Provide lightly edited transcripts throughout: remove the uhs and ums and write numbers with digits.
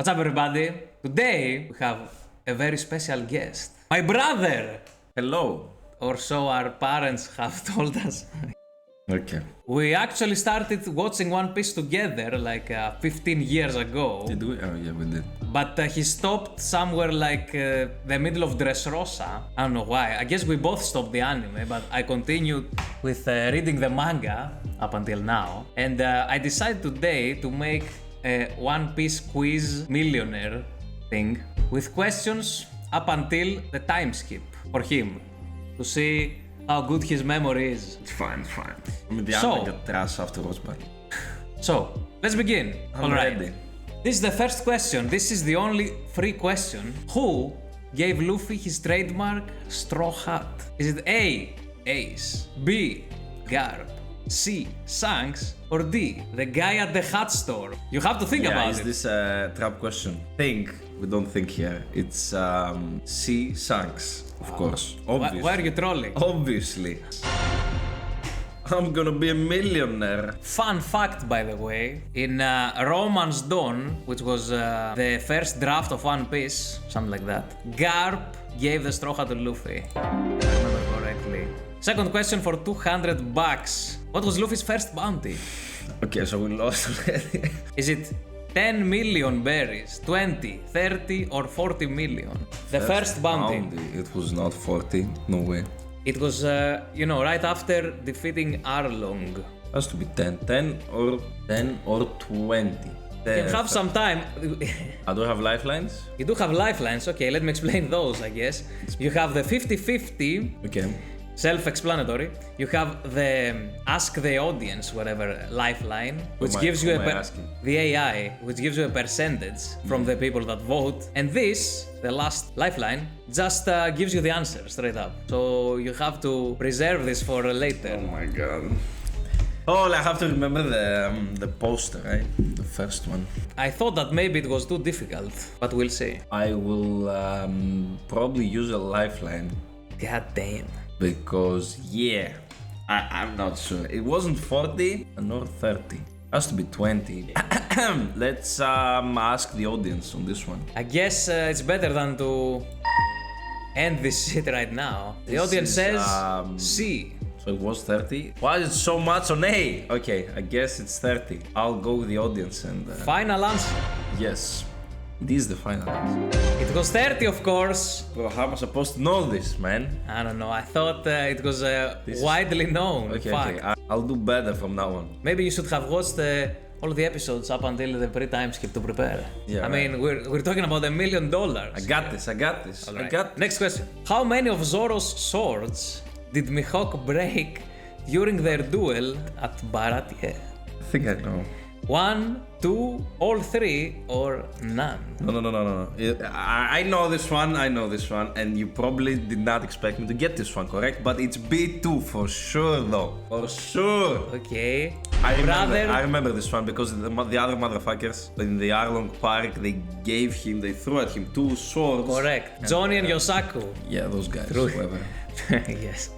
What's up, everybody? Today we have a very special guest. My brother! Hello. Or so our parents have told us. Okay. We actually started watching One Piece together like 15 years ago. Did we? Oh yeah, we did. But he stopped somewhere like the middle of Dressrosa. I don't know why. I guess we both stopped the anime, but I continued with reading the manga up until now. And I decided today to make a One Piece quiz millionaire thing with questions up until the time skip for him to see how good his memory is. It's fine, it's fine. I mean, the So- anime got trash afterwards, but So, let's begin. I'm Alright. ready. This is the first question. This is the only free question. Who gave Luffy his trademark straw hat? Is it A. Ace, B. Garp, C. Shanks, or D. The guy at the hat store? You have to think Yeah, about is it. this a trap question? Think. We don't think here. It's C. Shanks, of course. Obviously. Why are you trolling? Obviously. I'm gonna be a millionaire. Fun fact, by the way, in Romance Dawn, which was the first draft of One Piece, something like that, Garp gave the straw hat to Luffy, if I remember correctly. Second question for 200 bucks. What was Luffy's first bounty? Okay, so we lost already. Is it 10 million berries, 20, 30, or 40 million? The first bounty. It was not 40. No way. It was, right after defeating Arlong. Has to be 10. 10 or 20. You have some time. I do have lifelines. You do have lifelines. Okay, let me explain those, I guess. You have the 50-50. Okay. Self-explanatory. You have the ask the audience, whatever, lifeline, which gives you who am I asking? the AI, which gives you a percentage from the people that vote. And this, the last lifeline, just gives you the answer straight up. So you have to preserve this for later. Oh my god. Oh, I have to remember the poster, right? The first one. I thought that maybe it was too difficult, but we'll see. I will probably use a lifeline God damn. because I'm not sure. It wasn't 40 nor 30. Has to be 20. Let's ask the audience on this one. I guess it's better than to end this shit right now. The This audience is, says C. So it was 30. Why is it so much on A? Okay, I guess it's 30. I'll go with the audience and Final answer. yes, it is the final answer. It was 30, of course. Bro, how am I supposed to know this, man? I don't know. I thought it was widely known. Okay, fact. okay, I'll do better from now on. Maybe you should have watched all the episodes up until the pre-time skip to prepare. Yeah, I mean, we're talking about $1 million. I got this, I got this, I Alright. got Next question. How many of Zoro's swords did Mihawk break during their duel at Baratie? I think I know. 1, 2, all 3, or none? No. I know this one, and you probably did not expect me to get this one, correct? But it's B2 for sure, though. For sure. Okay. I Brother. remember this one because the other motherfuckers in the Arlong Park, they threw at him 2 swords. Correct. Johnny and Yosaku. Yeah, those guys, whoever. Yes.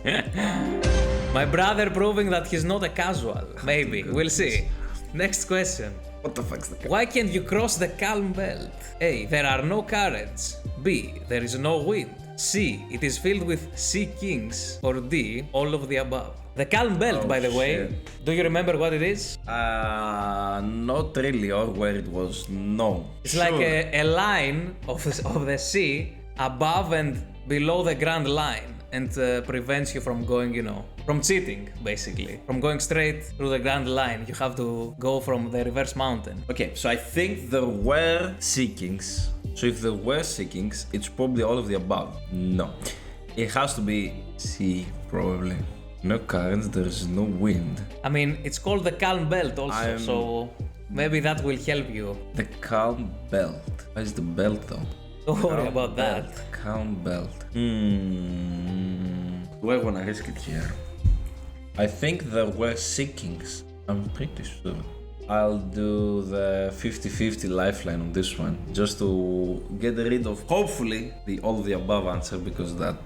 My brother proving that he's not a casual. Maybe. We'll see. Next question. What the fuck's the Why can't you cross the calm belt? A. There are no currents. B. There is no wind. C. It is filled with sea kings. Or D. All of the above. The calm belt, by the way. shit. Do you remember what it is? Not really, or where it was. No. It's like a line of the sea above and below the grand line. And prevents you from going, from cheating, basically. From going straight through the grand line. You have to go from the reverse mountain. Okay, so I think there were Sea Kings. So if there were Sea Kings, it's probably all of the above. No. It has to be C, probably. No currents, there's no wind. I mean, it's called the calm belt also, so maybe that will help you. The calm belt. Why is the belt though? Don't worry about that. Calm belt. Do I wanna risk it here? I think there were Sea Kings. I'm pretty sure. I'll do the 50-50 lifeline on this one, just to get rid of, hopefully, the all of the above answer, because that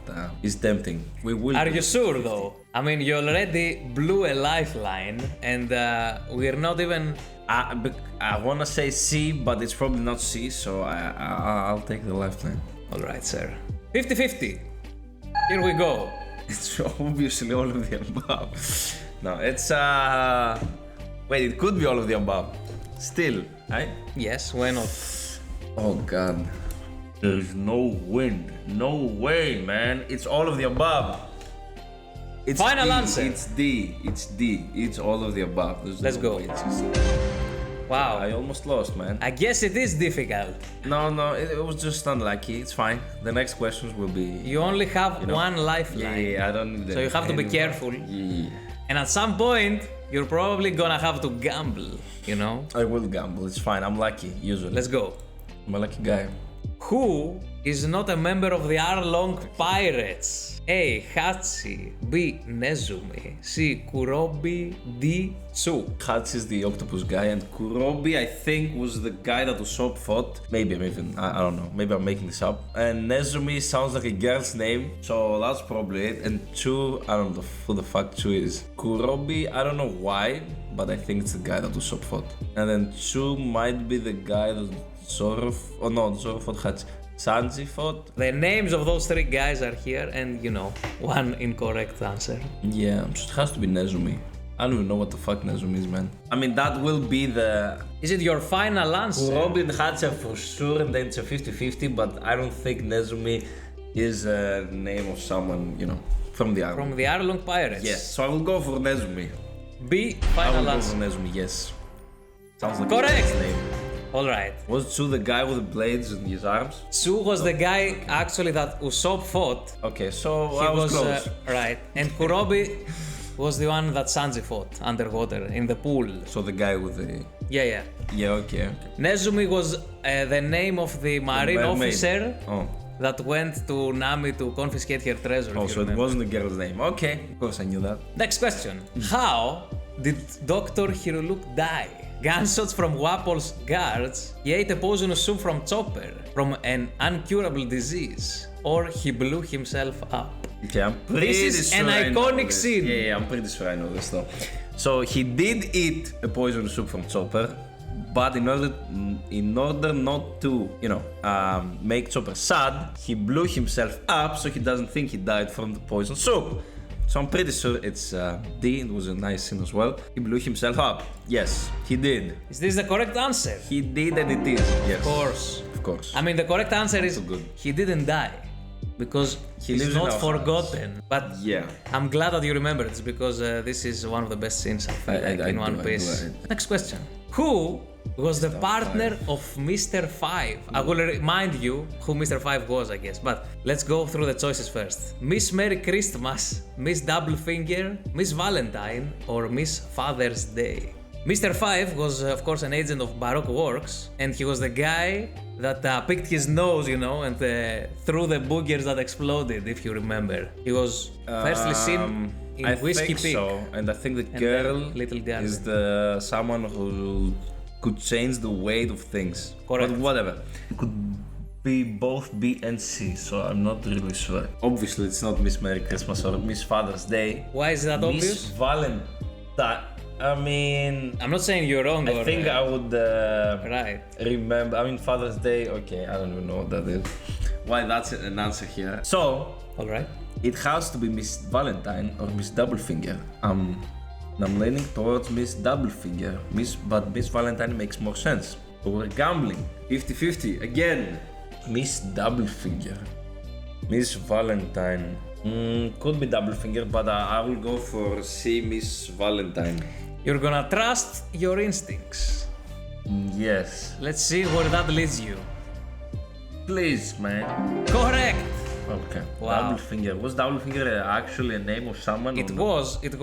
is tempting. We will. Are you sure though? I mean, you already blew a lifeline, and we're not even. I wanna say C, but it's probably not C, so I'll take the lifeline. All right, sir. 50-50. Here we go. It's obviously all of the above. No, it's wait, it could be all of the above. Still, right? Yes, why not? Oh god. There's no wind. No way, man. It's all of the above. It's Final D. answer. It's D. It's D. It's all of the above. Let's no go. way it's just... Wow. I almost lost, man. I guess it is difficult. No, it was just unlucky. It's fine. The next questions will be... You only have one lifeline. Yeah, I don't need that. So you have to be careful. Yeah. And at some point, you're probably gonna have to gamble, you know? I will gamble. It's fine. I'm lucky, usually. Let's go. I'm a lucky guy. Who is not a member of the Arlong Pirates? A. Hachi. B. Nezumi. C. Kurobi. D. Tsu. Hats is the octopus guy, and Kurobi, I think, was the guy that Usopp fought. Maybe I'm even, I don't know. Maybe I'm making this up. And Nezumi sounds like a girl's name, so that's probably it. And Tsu, I don't know who the fuck Tsu is. Kurobi, I don't know why, but I think it's the guy that Usopp fought. And then Tsu might be the guy that Zoro, oh no, Zoro fought Hachi. Sanji fought. The names of those three guys are here, and you know, one incorrect answer. Yeah, it has to be Nezumi. I don't even know what the fuck Nezumi is, man. I mean, that will be the... Is it your final answer? Kurobi and Hachi for sure, and then it's a 50-50, but I don't think Nezumi is a name of someone, you know, from the Arlong. From the Arlong Pirates? Yes, so I will go for Nezumi. B. I Final will answer. go for Nezumi, yes. Sounds like Correct. his name. Alright. Was Tsu the guy with the blades in his arms? Tsu was the guy actually that Usopp fought. Okay, so He I was close. right. And Kurobi was the one that Sanji fought underwater in the pool. So the guy with the... Yeah. Yeah, okay. Nezumi was the name of the marine mermaid. officer Oh. that went to Nami to confiscate her treasure. Oh, if you so it remember. wasn't the girl's name. Okay, of course I knew that. Next question. How did Dr. Hiruluk die? Gunshots from Wapol's guards, he ate a poisonous soup from Chopper, from an incurable disease, or he blew himself up. Okay, I'm pretty This is sure an I know iconic this. scene. Yeah, I'm pretty sure I know this though. So he did eat a poisonous soup from Chopper, but in order not to, you know, make Chopper sad, he blew himself up so he doesn't think he died from the poison soup. So I'm pretty sure it's D. It was a nice scene as well. He blew himself up. Yes, he did. Is this the correct answer? He did, and it is. Yes. Of course. Of course. I mean, the correct answer is So good. he didn't die. Because He he's lives in not our forgotten. But Yeah. I'm glad that you remember this because this is one of the best scenes I feel like in One Piece. Next question. Who was the partner of Mr. Five? I will remind you who Mr. Five was, I guess. But let's go through the choices first. Miss Merry Christmas, Miss Doublefinger, Miss Valentine, or Miss Father's Day. Mr. Five was, of course, an agent of Baroque Works, and he was the guy that picked his nose, you know, and threw the boogers that exploded, if you remember. He was firstly seen in I Whiskey think Peak. so, and I think the And girl then Little Garden. is the someone who could change the weight of things. Correct. But whatever. It could be both B and C, so I'm not really sure. Obviously, it's not Miss Merry Christmas or Miss Father's Day. Why is that Miss obvious? Valentine. I mean, I'm not saying you're wrong. I think I would Right. remember. I mean, Father's Day. Okay, I don't even know what that is. Why that's an answer here. So All right. it has to be Miss Valentine or Miss Doublefinger. I'm leaning towards Miss Doublefinger. But Miss Valentine makes more sense. So we're gambling. 50-50 again. Miss Doublefinger. Miss Valentine. Could be Doublefinger, but I will go for C. Miss Valentine. You're gonna trust your instincts. Yes. Let's see where that leads you. Please, man. Correct. Okay. Wow. Doublefinger. Was Doublefinger actually a name of someone? It or no?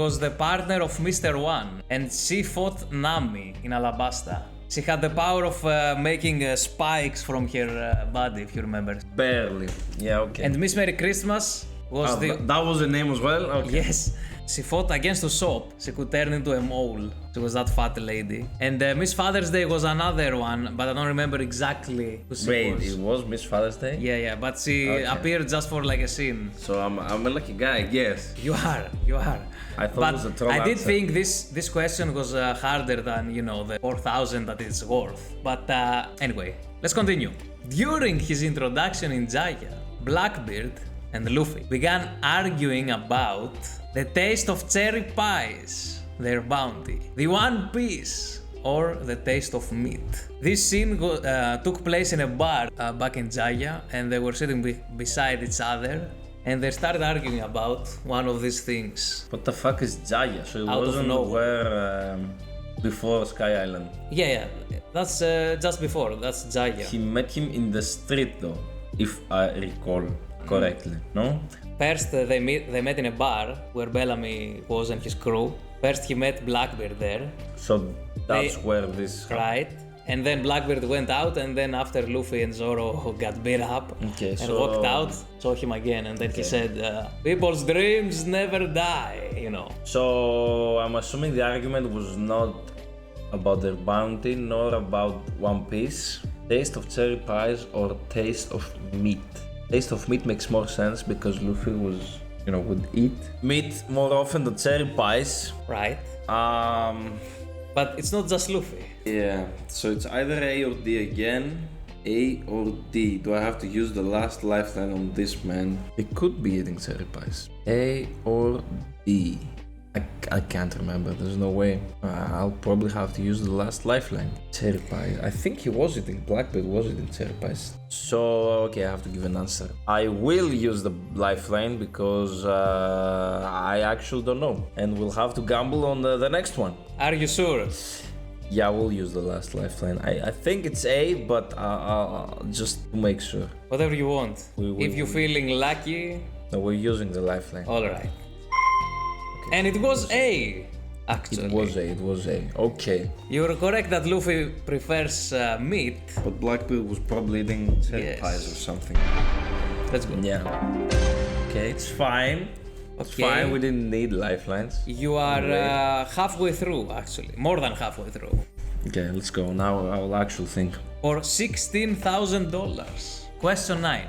was the partner of Mr. One, and she fought Nami in Alabasta. She had the power of making spikes from her body, if you remember. Barely. Yeah, okay. And Miss Merry Christmas was that was a name as well? Okay. yes, she fought against Usopp, she could turn into a mole. She was that fat lady. And Miss Father's Day was another one, but I don't remember exactly who she Wait, was. it was Miss Father's Day? Yeah, but she appeared just for like a scene. So I'm a lucky guy, I guess. You are. I thought it was a troll I did answer. think this question was harder than, the 4,000 that it's worth. But anyway, let's continue. During his introduction in Jaya, Blackbeard and Luffy began arguing about the taste of cherry pies, their bounty, the One Piece, or the taste of meat. This scene took place in a bar back in Jaya, and they were sitting beside each other, and they started arguing about one of these things. What the fuck is Jaya? So it Out of wasn't nowhere. where before Sky Island. Yeah, that's just before, that's Jaya. He met him in the street though, if I recall correctly, no? First, they met in a bar where Bellamy was and his crew. First, he met Blackbeard there. So that's where this happened. Right. And then Blackbeard went out, and then after Luffy and Zoro got beat up and walked out, saw him again, and then he said, people's dreams never die, So I'm assuming the argument was not about their bounty, nor about One Piece. Taste of cherry pies or taste of meat. Taste of meat makes more sense because Luffy would eat meat more often than cherry pies. Right. But it's not just Luffy. Yeah, so it's either A or D again. A or D. Do I have to use the last lifeline on this man? He could be eating cherry pies. A or D. I can't remember, there's no way. I'll probably have to use the last lifeline. Cherry pie. I think he was eating, Blackbeard was eating cherry pies. So, okay, I have to give an answer. I will use the lifeline because I actually don't know. And we'll have to gamble on the next one. Are you sure? Yeah, we'll use the last lifeline. I think it's A, but just to make sure. Whatever you want. If you're feeling lucky. No, we're using the lifeline. Alright. And it was A, actually. It was A. Okay. You're correct that Luffy prefers meat. But Blackbeard was probably eating cherry pies or something. Let's go. Yeah. Okay, it's fine. It's fine, we didn't need lifelines. You are halfway through, actually. More than halfway through. Okay, let's go. Now I will actually think. For $16,000. Question 9.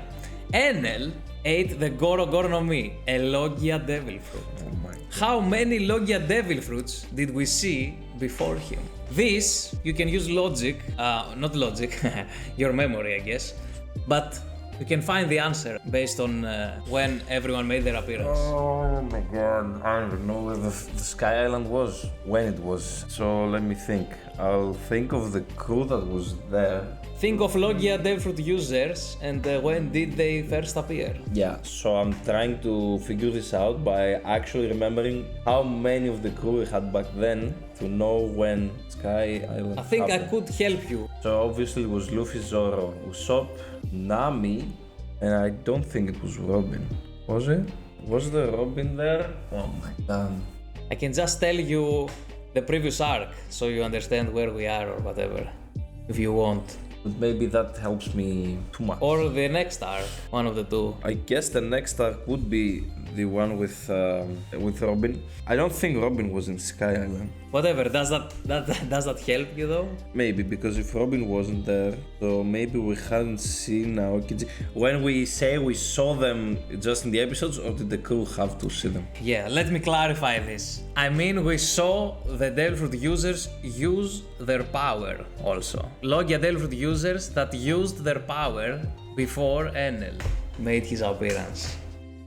Enel ate the Goro no Mi, a Logia devil fruit. Oh my God. How many Logia devil fruits did we see before him? This, you can use logic, not logic, your memory, I guess, but you can find the answer based on when everyone made their appearance. Oh my God, I don't know where the Sky Island was, when it was. So let me think. I'll think of the crew that was there. Think of Logia Devfruit users and when did they first appear? Yeah, so I'm trying to figure this out by actually remembering how many of the crew we had back then to know when Sky Island I think happened. I could help you. So obviously it was Luffy, Zoro, Usopp, Nami, and I don't think it was Robin. Was it? Was there Robin there? Oh my God. I can just tell you the previous arc so you understand where we are or whatever, if you want. But maybe that helps me too much. Or the next arc, one of the two. I guess the next arc would be the one with Robin. I don't think Robin was in Sky Island. Whatever, does that help you though? Maybe, because if Robin wasn't there, so maybe we hadn't seen Aokiji. When we say we saw them just in the episodes, or did the crew have to see them? Yeah, let me clarify this. I mean, we saw the Devil users use their power also. Logia Devil users that used their power before Enel made his appearance.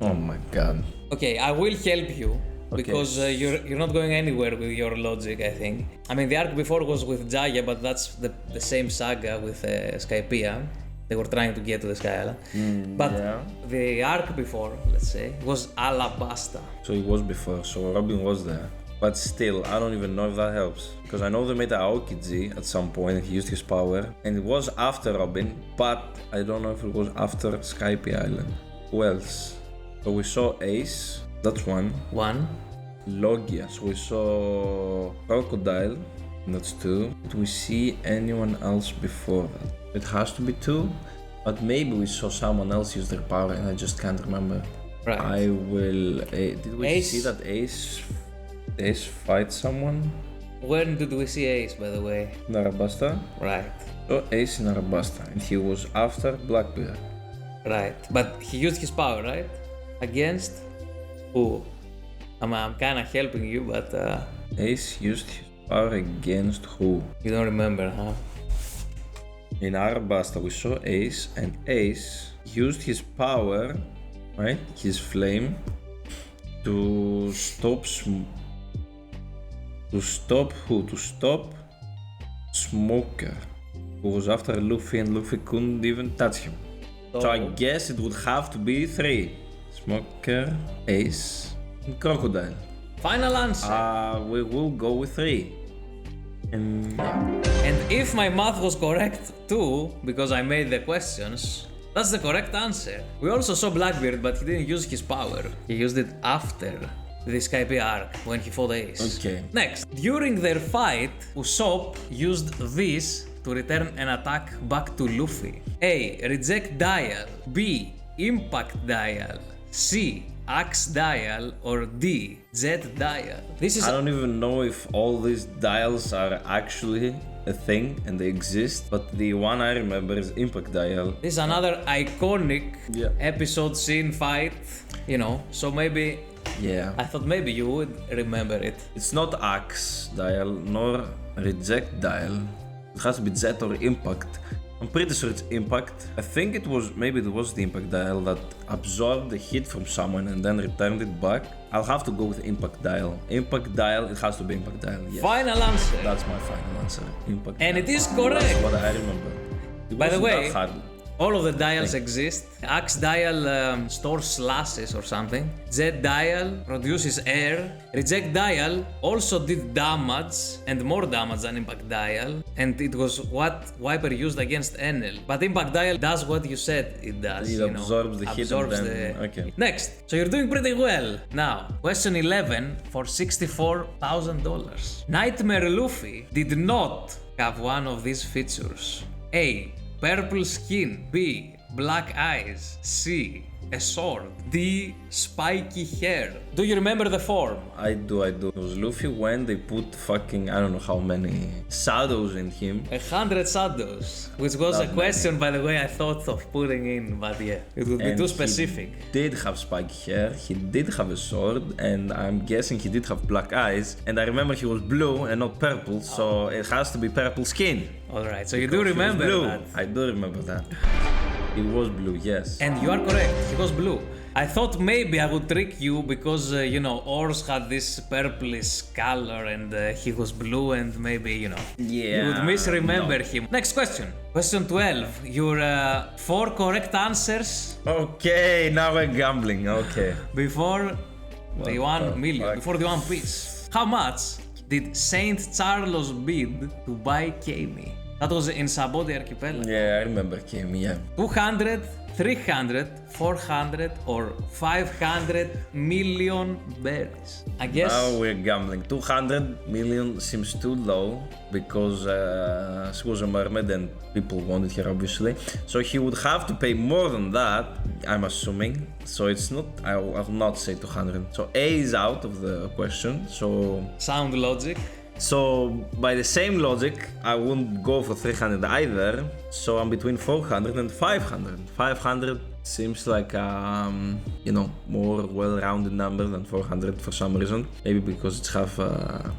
Oh my God. Okay, I will help you. Because you're not going anywhere with your logic, I think. I mean, the arc before was with Jaya, but that's the same saga with Skypiea. They were trying to get to the Sky Island. But the arc before, let's say, was Alabasta. So it was before, so Robin was there. But still, I don't even know if that helps. Because I know they made Aokiji at some point and he used his power. And it was after Robin, but I don't know if it was after Skypiea Island. Who else? So we saw Ace. That's one. Logia. So we saw Crocodile. That's two. Did we see anyone else before that? It has to be two. But maybe we saw someone else use their power and I just can't remember. Right. I will. Did we Ace? see that Ace fight someone? When did we see Ace, by the way? Narabasta? Right. Oh, Ace in Narabasta, and he was after Blackbeard. Right. But he used his power, right? Against who? I'm kind of helping you, but Ace used his power against who? you don't remember, huh? In Arabasta, we saw Ace, and Ace used his power, right? His flame, to stop. To stop who? To stop Smoker, who was after Luffy, and Luffy couldn't even touch him. So I guess it would have to be 3. Smoker, Ace, and Crocodile. Final answer. We will go with 3. And yeah. And if my math was correct too, because I made the questions, that's the correct answer. We also saw Blackbeard, but he didn't use his power. He used it after the Skype arc, when he fought Ace. Okay. Next, during their fight, Usopp used this to return an attack back to Luffy. A. Reject dial. B. Impact dial. C. Axe dial. Or D. Jet dial. This is I don't even know if all these dials are actually a thing and they exist, but the one I remember is Impact Dial. This is another iconic Yeah. episode scene fight, you know, so maybe Yeah. I thought maybe you would remember it. It's not Axe Dial nor Reject Dial. It has to be Jet or Impact. I'm pretty sure it's Impact. I think it was the Impact Dial that absorbed the hit from someone and then returned it back. I'll have to go with Impact Dial. Impact Dial, it has to be Impact Dial. Yes. Final answer. That's my final answer. Impact And Dial. it is correct. That's what I remember. It By the wasn't way, that hard. all of the dials exist. Axe dial stores slashes or something. Jet dial produces air. Reject dial also did damage and more damage than impact dial. And it was what Wiper used against Enel. But impact dial does what you said it does. It absorbs the hit and then... Okay. Next, so you're doing pretty well. Now, question 11 for $64,000. Nightmare Luffy did not have one of these features. A. Purple skin. B. Black eyes. C. A sword. D. Spiky hair. Do you remember the form? I do. It was Luffy when they put fucking, I don't know how many shadows in him. 100 shadows, which was a question, by the way, I thought of putting in, but yeah, it would be too specific. He did have spiky hair, he did have a sword, and I'm guessing he did have black eyes. And I remember he was blue and not purple, so it has to be purple skin. Alright, so you do remember that. I do remember that. He was blue, yes. And you are correct, he was blue. I thought maybe I would trick you because, Ors had this purplish color and he was blue and maybe, you would misremember him. Next question. Question 12. Your 4 correct answers. Okay, now we're gambling, okay. Before the 1 million, before the 1 piece. How much did Saint Charles bid to buy Kami? That was in Saboti Archipelago. Yeah, I remember Kami, yeah. 200, 300, 400 or 500 million berries. I guess. Now we're gambling. 200 million seems too low because she was a mermaid and people wanted her obviously. So he would have to pay more than that, I'm assuming. So it's not, I will not say 200. So A is out of the question, so... Sound logic. So by the same logic, I wouldn't go for 300 either. So I'm between 400 and 500. 500 seems like more well-rounded number than 400 for some reason. Maybe because it's half a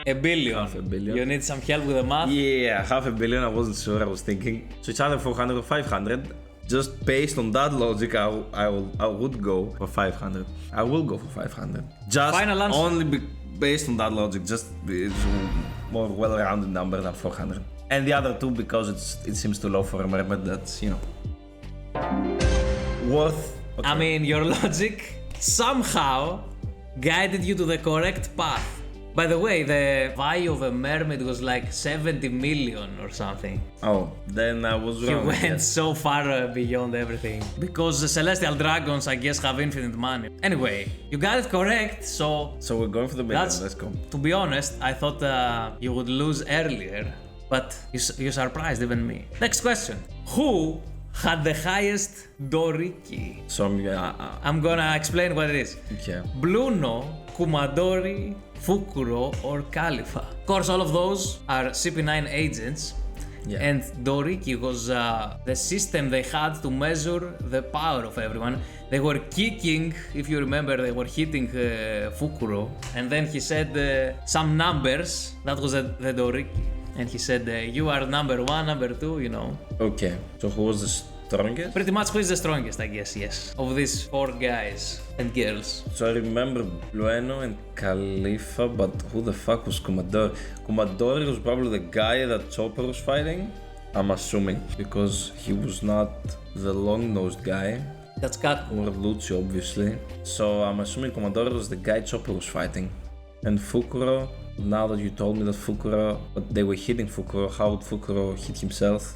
billion. Half a billion. You need some help with the math? Yeah, half a billion. I wasn't sure. I was thinking. So it's either 400 or 500. Just based on that logic, I would go for 500. I will go for 500. Just Final answer. Only based on that logic, just it's a more well-rounded number than 400. And the other two because it seems too low for a mermaid. That's worth. Okay. I mean, your logic somehow guided you to the correct path. By the way, the value of a mermaid was like 70 million or something. Oh, then I was wrong. He went so far beyond everything. Because the celestial dragons, I guess, have infinite money. Anyway, you got it correct, so... So we're going for the million, let's go. To be honest, I thought you would lose earlier, but you surprised even me. Next question. Who had the highest Doriki? So I'm gonna explain what it is. okay. Bluno, Kumadori, Fukuro, or Khalifa. Of course, all of those are CP9 agents. Yeah. And Doriki was the system they had to measure the power of everyone. They were kicking, if you remember, they were hitting Fukuro. And then he said some numbers. That was the Doriki. And he said, you are number 1, number 2, you know. Okay. So who was the strongest? Pretty much who is the strongest, I guess, yes. Of these 4 guys and girls. So I remember Bueno and Khalifa, but who the fuck was Kumadori? Kumadori was probably the guy that Chopper was fighting, I'm assuming, because he was not the long-nosed guy, That's Kaku. or Lucci obviously. So I'm assuming Kumadori was the guy Chopper was fighting. And Fukuro, now that you told me that Fukuro, but they were hitting Fukuro, how would Fukuro hit himself?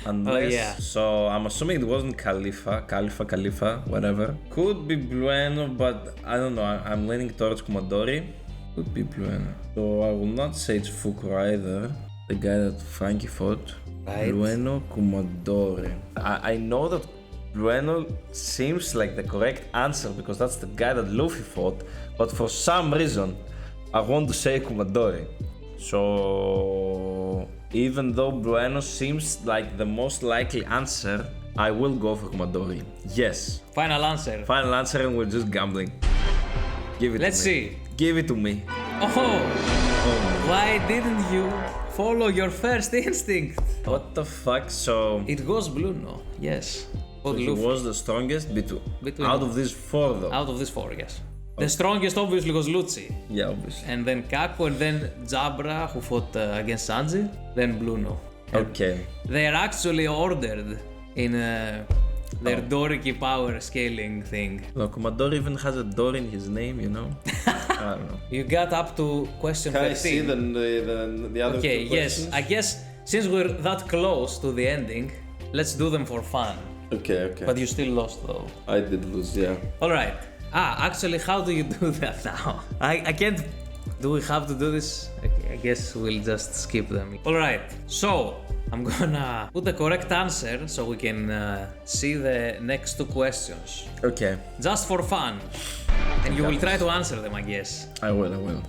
Unless, yeah. So I'm assuming it wasn't Khalifa, whatever. Could be Bueno, but I don't know, I'm leaning towards Kumadori. Could be Bueno. So I will not say it's Fukuro either, the guy that Frankie fought. Right. Bueno, Kumadori. I know that Bueno seems like the correct answer because that's the guy that Luffy fought, but for some reason I want to say Kumadori. So even though Bueno seems like the most likely answer, I will go for Kumadori. Yes. Final answer. Final answer, and we're just gambling. Give it Let's to me. see. Give it to me. Oh, why didn't you follow your first instinct? What the fuck? So It was Bluno, yes. But he Luffy. was the strongest Between- out of these 4 though. Out of these 4, yes. The strongest obviously was Lucci. Yeah, obviously. And then Kaku, and then Jabra, who fought against Sanji, then Bluno. And Okay. they are actually ordered in their Doriki power scaling thing. Look, Kumadori even has a door in his name, you know? I don't know. You got up to question 13. the other Okay, yes. I guess since we're that close to the ending, let's do them for fun. Okay. But you still lost though. I did lose, yeah. Alright. Actually, how do you do that now? I can't. Do we have to do this? Okay, I guess we'll just skip them. Alright, so I'm gonna put the correct answer so we can see the next 2 questions. Okay. Just for fun. And you will try to answer them, I guess. I will.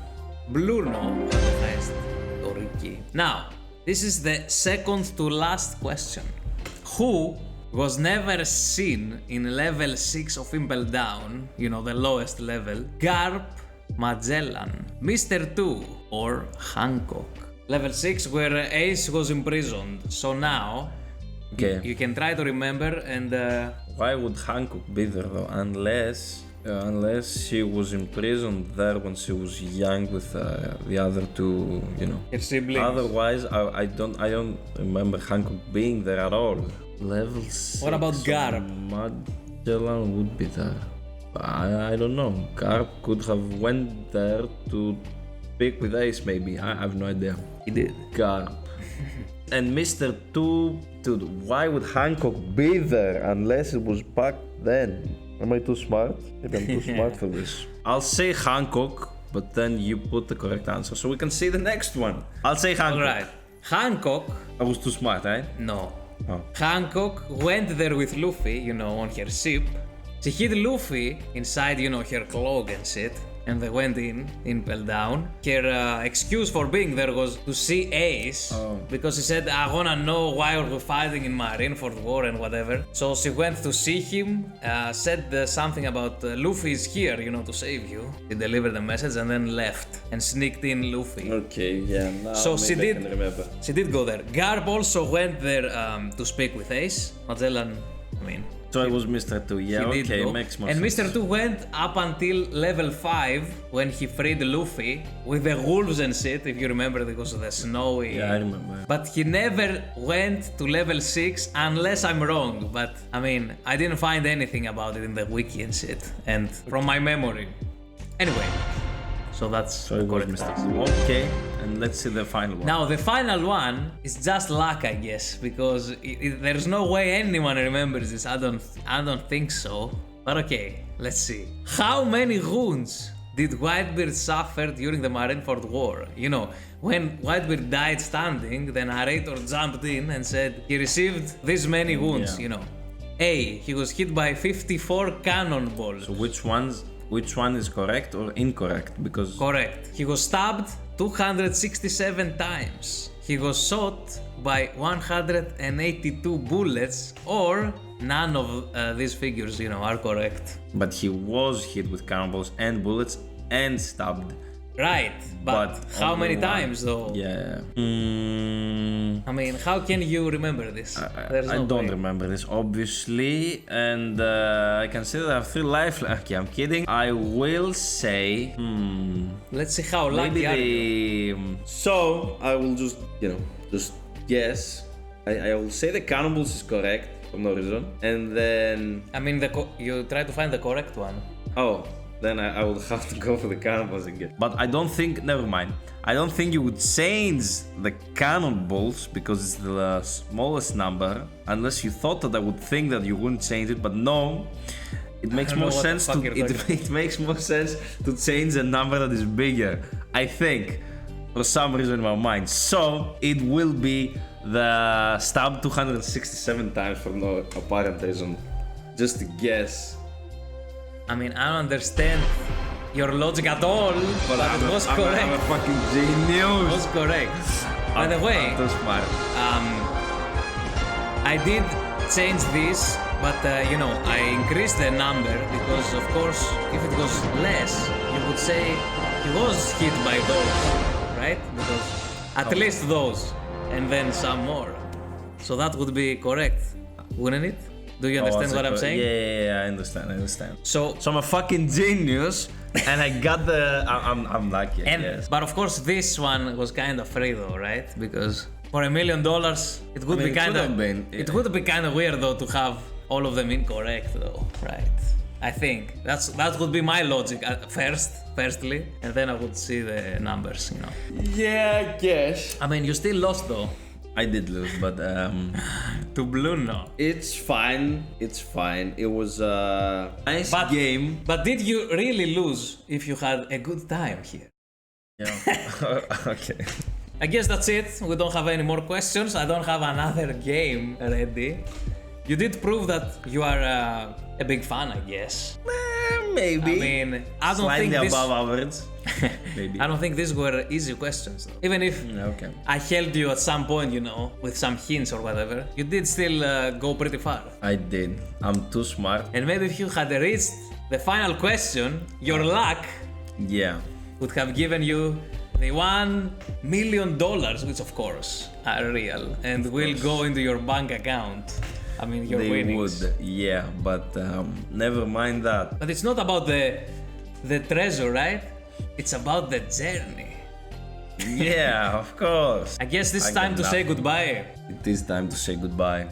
Bluno has the highest Doriki. Now, this is the second to last question. Who was never seen in level 6 of Impel Down, you know, the lowest level? Garp, Magellan, Mr. 2, or Hancock? Level 6 where Ace was imprisoned. So now, Okay. you can try to remember and... Why would Hancock be there though? Unless she was imprisoned there when she was young with the other 2, you know. her siblings. Otherwise, I don't remember Hancock being there at all. Level 6. What about Garp? Magellan would be there. I don't know. Garp could have went there to speak with Ace maybe. I have no idea. He did. Garp. And Mr. 2, dude, why would Hancock be there unless it was back then? Am I too smart? Maybe I'm too smart for this. I'll say Hancock, but then you put the correct answer so we can see the next one. I'll say Hancock. Alright. Hancock, I was too smart, right? no. Oh. Hancock went there with Luffy, you know, on her ship. She hid Luffy inside, you know, her cloak and shit. And they went in Impel Down. Her excuse for being there was to see Ace. Because she said, I wanna know why we're fighting in Marineford War and whatever. So she went to see him, said something about Luffy is here, you know, to save you. He delivered the message and then left and sneaked in Luffy. Okay, yeah, now So she maybe I did. can remember. She did go there. Garp also went there to speak with Ace. Magellan, I mean. So it was Mr. 2, yeah, He did okay, go. makes more and sense. Mr. 2 went up until level 5 when he freed Luffy with the wolves and shit, if you remember, because of the snowy. Yeah, I remember. But he never went to level 6 unless I'm wrong. But I mean, I didn't find anything about it in the wiki and shit. And from my memory. Anyway, so that's So it was correct Mr. answer. 2. Okay, and let's see the final one. Now the final one is just luck, I guess, because there's no way anyone remembers this. I don't think so. But okay, let's see. How many runes did Whitebeard suffer during the Marineford War? You know, when Whitebeard died standing, the narrator jumped in and said he received this many wounds, Yeah. you know. A, he was hit by 54 cannonballs. So which one is correct or incorrect? Because Correct. He was stabbed 267 times. He was shot by 182 bullets, or none of these figures, you know, are correct. but he was hit with cannonballs and bullets and stabbed. Right, but how only many one. times though? Yeah. I mean, how can you remember this? There's I no don't way. remember this, obviously, and I can say that I have 3 life. Okay, I'm kidding. I will say, Let's see how maybe lucky are you. the. So I will just, just guess. I will say the cannonballs is correct for no reason, and then I mean, you try to find the correct one. then I will have to go for the cannonballs again. But I don't think. Never mind. I don't think you would change the cannonballs because it's the smallest number. Unless you thought that I would think that you wouldn't change it, but no. It makes don't know more what the sense fuck to. you're talking about. It makes more sense to change a number that is bigger. I think, for some reason in my mind. So it will be the stab 267 times for no apparent reason. Just to guess. I mean, I don't understand your logic at all, but it was correct. I'm a fucking It genius. was correct. By the way, I'm too smart. I did change this, but I increased the number because, of course, if it was less, you would say he was hit by those, right? Because at least those, and then some more. So that would be correct, wouldn't it? Do you understand what I'm saying? Yeah, I understand. So I'm a fucking genius, and I got the. I'm lucky. I guess. But of course, this one was kind of free though, right? Because for $1 million, it would be it kind could of have been, it would be kind of weird though to have all of them incorrect though, right? I think that would be my logic at firstly, and then I would see the numbers, you know. Yeah, I guess. I mean, you still lost though. I did lose, but To Bruno. it's fine. It's fine. It was a nice But game. But did you really lose if you had a good time here? Yeah. Okay. I guess that's it. We don't have any more questions. I don't have another game ready. You did prove that you are a big fan, I guess. Maybe. I mean, I don't Slightly think this. above average. Maybe. I don't think these were easy questions, though. Even if Okay. I helped you at some point, with some hints or whatever, you did still go pretty far. I did. I'm too smart. And maybe if you had reached the final question, your luck Yeah. would have given you the $1 million, which of course are real and will go into your bank account. I mean, your They winnings. would. Yeah, but never mind that. But it's not about the treasure, right? It's about the journey. Yeah, of course. I guess it's I time got to say nothing. goodbye. It is time to say goodbye.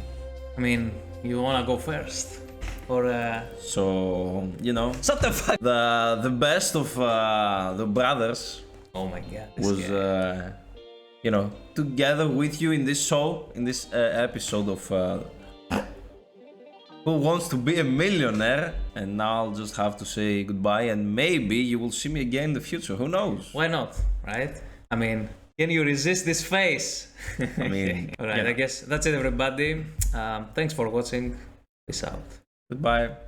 I mean, you wanna go first? Or So, shut the fuck. the best of the brothers Oh my god. This was guy. together with you in this show, in this episode of Who Wants to Be a Millionaire. And now I'll just have to say goodbye, and maybe you will see me again in the future. Who knows? Why not? Right? I mean, can you resist this face? I mean, Alright, I guess that's it, everybody. Thanks for watching. Peace out. Goodbye.